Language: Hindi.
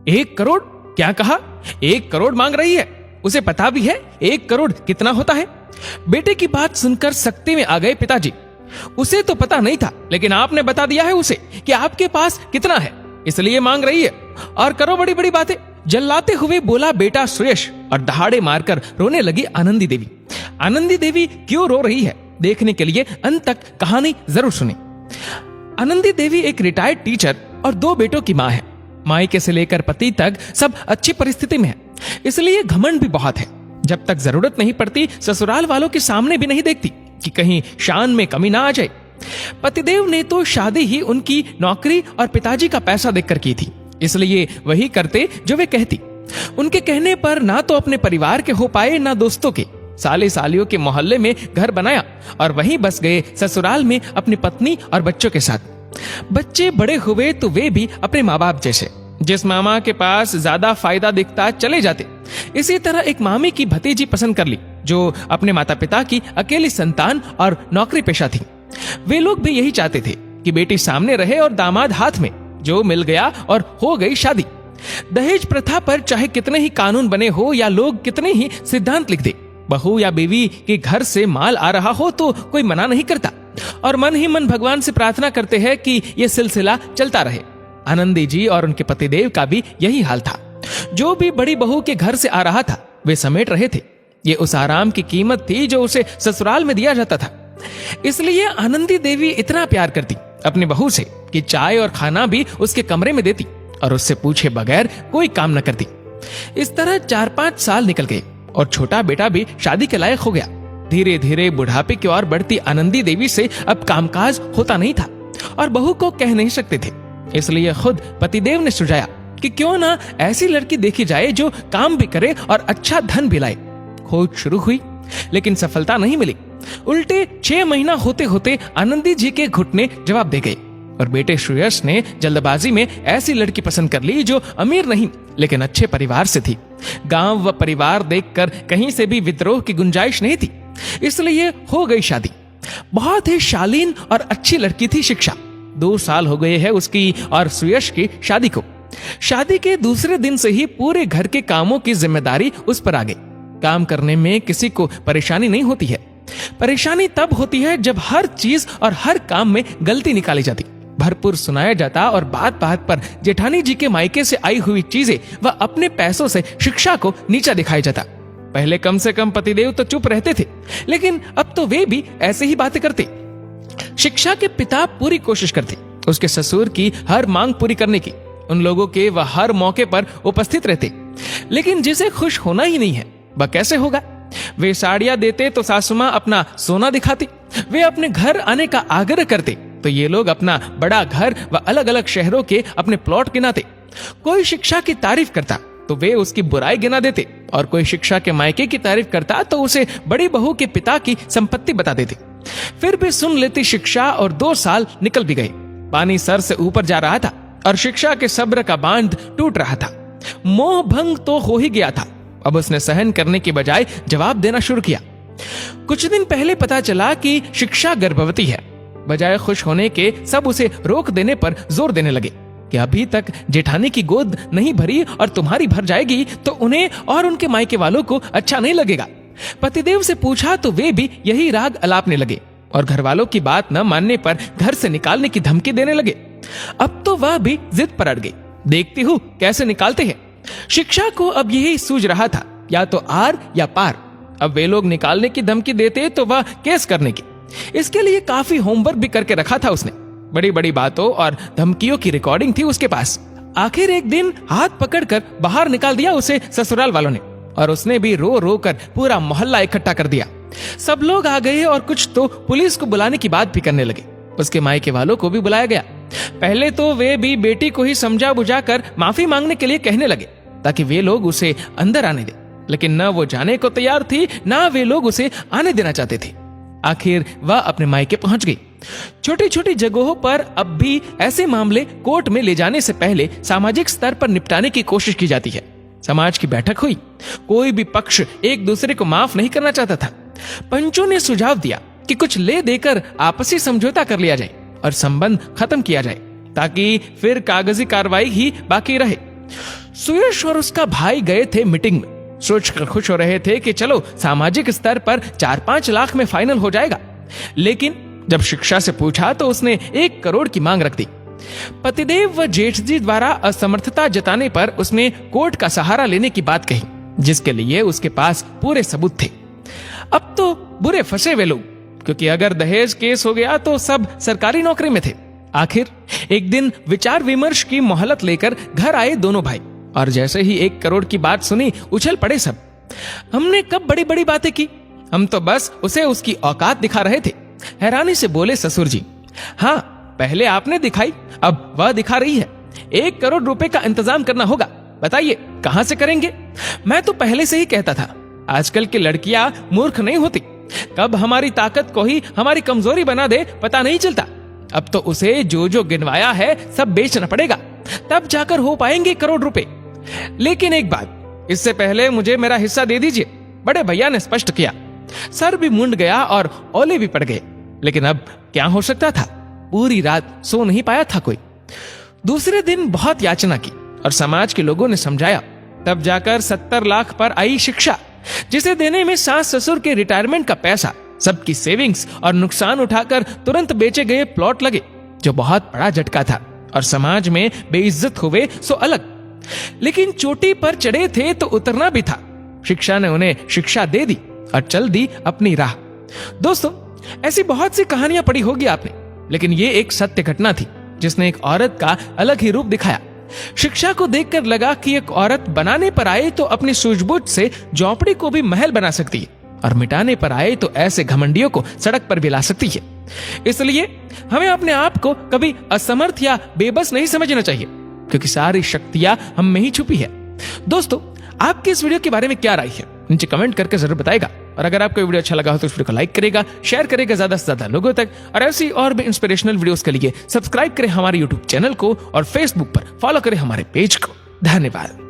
1 करोड़? क्या कहा? 1 करोड़ मांग रही है? उसे पता भी है 1 करोड़ कितना होता है? बेटे की बात सुनकर सख्ती में आ गए पिताजी। उसे तो पता नहीं था, लेकिन आपने बता दिया है उसे कि आपके पास कितना है, इसलिए मांग रही है। और करो बड़ी बड़ी बातें, जल्लाते हुए बोला बेटा सुयश, और दहाड़े मारकर रोने लगी आनंदी देवी। आनंदी देवी क्यों रो रही है, देखने के लिए अंत तक कहानी जरूर सुने। आनंदी देवी एक रिटायर्ड टीचर और 2 बेटों की मां है। मायके से लेकर पति तक सब अच्छी परिस्थिति में है, इसलिए घमंड भी बहुत है। जब तक जरूरत नहीं पड़ती ससुराल वालों के सामने भी नहीं देखती कि कहीं शान में कमी ना आ जाए। पतिदेव ने तो शादी ही उनकी नौकरी और पिताजी का पैसा देखकर की थी, इसलिए वही करते जो वे कहती। उनके कहने पर ना तो अपने परिवार के हो पाए ना दोस्तों के। साले सालियों के मोहल्ले में घर बनाया और वहीं बस गए ससुराल में अपनी पत्नी और बच्चों के साथ। बच्चे बड़े हुए तो वे भी अपने माँ बाप जैसे, जिस मामा के पास ज्यादा फायदा दिखता चले जाते। इसी तरह एक मामी की भतीजी पसंद कर ली जो अपने माता पिता की अकेली संतान और नौकरी पेशा थी। वे लोग भी यही चाहते थे कि बेटी सामने रहे और दामाद हाथ में, जो मिल गया और हो गई शादी। दहेज प्रथा पर चाहे कितने ही कानून बने हो या लोग कितने ही सिद्धांत लिख दे, बहू या बीवी के घर से माल आ रहा हो तो कोई मना नहीं करता, और मन ही मन भगवान से प्रार्थना करते हैं कि यह सिलसिला चलता रहे। आनंदी जी और उनके पतिदेव का भी यही हाल था। जो भी बड़ी बहू के घर से आ रहा था वे समेट रहे थे। ये उस आराम की कीमत थी जो उसे ससुराल में दिया जाता था। इसलिए आनंदी देवी इतना प्यार करती अपनी बहू से कि चाय और खाना भी उसके कमरे में देती और उससे पूछे बगैर कोई काम न करती। इस तरह 4-5 साल निकल गए और छोटा बेटा भी शादी के लायक हो गया। धीरे धीरे बुढ़ापे की ओर बढ़ती आनंदी देवी से अब कामकाज होता नहीं था और बहू को कह नहीं सकते थे। इसलिए खुद पतिदेव ने सुझाया कि क्यों ना ऐसी लड़की देखी जाए जो काम भी करे और अच्छा धन भी लाए। खोज शुरू हुई लेकिन सफलता नहीं मिली। उल्टे 6 महीना होते होते आनंदी जी के घुटने जवाब दे गए और बेटे श्रेयस ने जल्दबाजी में ऐसी लड़की पसंद कर ली जो अमीर नहीं लेकिन अच्छे परिवार से थी। गांव व परिवार देखकर कहीं से भी विद्रोह की गुंजाइश नहीं थी, इसलिए हो गई शादी। बहुत ही शालीन और अच्छी लड़की थी शिक्षा। 2 साल हो गए हैं उसकी और सुयश की शादी को। शादी के दूसरे दिन से ही पूरे घर के कामों की जिम्मेदारी उस पर आ गई। काम करने में किसी को परेशानी नहीं होती है। परेशानी तब होती है जब हर चीज और हर काम में गलती निकाली जाती, भरपूर सुनाया जाता और बात बात पर जेठानी जी के मायके से आई हुई चीजें व अपने पैसों से शिक्षा को नीचा दिखाया जाता। पहले कम से कम पतिदेव तो चुप रहते थे, लेकिन अब तो वे भी ऐसे ही बातें करते। शिक्षा के पिता पूरी कोशिश करते उसके ससुर की हर मांग पूरी करने की। उन लोगों के वह हर मौके पर उपस्थित रहते, लेकिन जिसे खुश होना ही नहीं है वह कैसे होगा। वे साड़ियां देते तो सासू मां अपना सोना दिखाती। वे अपने घर आने का आग्रह करते तो ये लोग अपना बड़ा घर व अलग अलग शहरों के अपने प्लॉट गिनाते। कोई शिक्षा की तारीफ करता तो वे उसकी बुराई गिना देते, और कोई शिक्षा के मायके की तारीफ करता तो उसे बड़ी बहू के पिता की संपत्ति बता देते। फिर भी सुन लेती शिक्षा और 2 साल निकल भी गए। पानी सर से ऊपर जा रहा था और शिक्षा के सब्र का बांध टूट रहा था। मोह भंग तो हो ही गया था। अब उसने सहन करने की बजाय जवाब देना शुरू किया। कुछ दिन पहले पता चला कि शिक्षा गर्भवती है। बजाय खुश होने के सब उसे रोक देने पर जोर देने लगे कि अभी तक जेठानी की गोद नहीं भरी और तुम्हारी भर जाएगी तो उन्हें और उनके मायके वालों को अच्छा नहीं लगेगा। पतिदेव से पूछा तो वे भी यही राग अलापने लगे और घर वालों की बात न मानने पर घर से निकालने की धमकी देने लगे। अब तो वह भी जिद पर अड़ गई। देखती हूँ कैसे निकालते हैं। शिक्षा को अब यही सूझ रहा था, या तो आर या पार। अब वे लोग निकालने की धमकी देते तो वह केस करने की। इसके लिए काफी होमवर्क भी करके रखा था उसने। बड़ी बड़ी बातों और धमकियों की रिकॉर्डिंग थी उसके पास। आखिर एक दिन हाथ पकड़कर बाहर निकाल दिया उसे ससुराल वालों ने, और उसने भी रो रो कर पूरा मोहल्ला इकट्ठा कर दिया। सब लोग आ गए और कुछ तो पुलिस को बुलाने की बात भी करने लगे। उसके मायके वालों को भी बुलाया गया। पहले तो वे भी बेटी को ही समझा बुझा कर माफी मांगने के लिए कहने लगे ताकि वे लोग उसे अंदर आने दे, लेकिन न वो जाने को तैयार थी न वे लोग उसे आने देना चाहते थे। आखिर वह अपने मायके पहुंच गई। छोटी छोटी जगहों पर अब भी ऐसे मामले कोर्ट में ले जाने से पहले सामाजिक स्तर पर निपटाने की कोशिश की जाती है। समाज की बैठक हुई। कोई भी पक्ष एक दूसरे को माफ नहीं करना चाहता था। पंचों ने सुझाव दिया कि कुछ ले देकर आपसी समझौता कर लिया जाए और संबंध खत्म किया जाए ताकि फिर कागजी कार्रवाई ही बाकी रहे। सुयश और उसका भाई गए थे मीटिंग में। सोचकर खुश हो रहे थे कि चलो सामाजिक स्तर पर 4-5 लाख में फाइनल हो जाएगा। लेकिन जब शिक्षा से पूछा तो उसने 1 करोड़ की मांग रख दी। पतिदेव व जेठ जी द्वारा असमर्थता जताने पर उसने कोर्ट का सहारा लेने की बात कही, जिसके लिए उसके पास पूरे सबूत थे। अब तो बुरे फंसे वे लोग, क्योंकि अगर दहेज केस हो गया तो सब सरकारी नौकरी में थे। आखिर एक दिन विचार विमर्श की मोहलत लेकर घर आए दोनों भाई, और जैसे ही 1 करोड़ की बात सुनी उछल पड़े सब। हमने कब बड़ी बड़ी बातें की, हम तो बस उसे उसकी औकात दिखा रहे थे। हैरानी से बोले ससुर जी, हाँ पहले आपने दिखाई, अब वह दिखा रही है। 1 करोड़ रुपए का इंतजाम करना होगा, बताइए कहां से करेंगे? मैं तो पहले से ही कहता था, आजकल की लड़कियां मूर्ख नहीं होती, कब हमारी ताकत को ही हमारी कमजोरी बना दे पता नहीं चलता। अब तो उसे जो जो गिनवाया है सब बेचना पड़ेगा, तब जाकर हो पाएंगे 1 करोड़ रुपए। लेकिन एक बात, इससे पहले मुझे मेरा हिस्सा दे दीजिए, बड़े भैया ने स्पष्ट किया। सर भी मुंड गया और ओले भी पड़ गए, लेकिन अब क्या हो सकता था, पूरी रात सो नहीं पाया था कोई। दूसरे दिन बहुत याचना की और समाज के लोगों ने समझाया, तब जाकर 70 लाख पर आई शिक्षा, जिसे देने में सास ससुर के रिटायरमेंट का पैसा, सबकी सेविंग्स और नुकसान उठाकर तुरंत बेचे गए प्लॉट लगे, जो बहुत बड़ा झटका था। और समाज में बेइज्जत हुए सो अलग, लेकिन चोटी पर चढ़े थे तो उतरना भी था। शिक्षा ने उन्हें शिक्षा दे दी और चल दी अपनी राह। दोस्तों, ऐसी बहुत सी कहानियां पढ़ी होगी आपने, लेकिन ये एक सत्य घटना थी जिसने एक औरत का अलग ही रूप दिखाया। शिक्षा को देखकर लगा कि एक औरत बनाने पर आए तो अपनी सूझबूझ से झोंपड़ी को भी महल बना सकती है, और मिटाने पर आए तो ऐसे घमंडियों को सड़क पर भी ला सकती है। इसलिए हमें अपने आप को कभी असमर्थ या बेबस नहीं समझना चाहिए, क्योंकि सारी शक्तियां हम में ही छुपी है। दोस्तों, आपकी इस वीडियो के बारे में क्या राय है, नीचे कमेंट करके जरूर बताएगा। और अगर आपको वीडियो अच्छा लगा हो तो इस वीडियो को लाइक करेगा, शेयर करेगा ज्यादा से ज्यादा लोगों तक, और ऐसी और भी इंस्पिरेशनल वीडियोस के लिए सब्सक्राइब करें हमारे यूट्यूब चैनल को और फेसबुक पर फॉलो करें हमारे पेज को। धन्यवाद।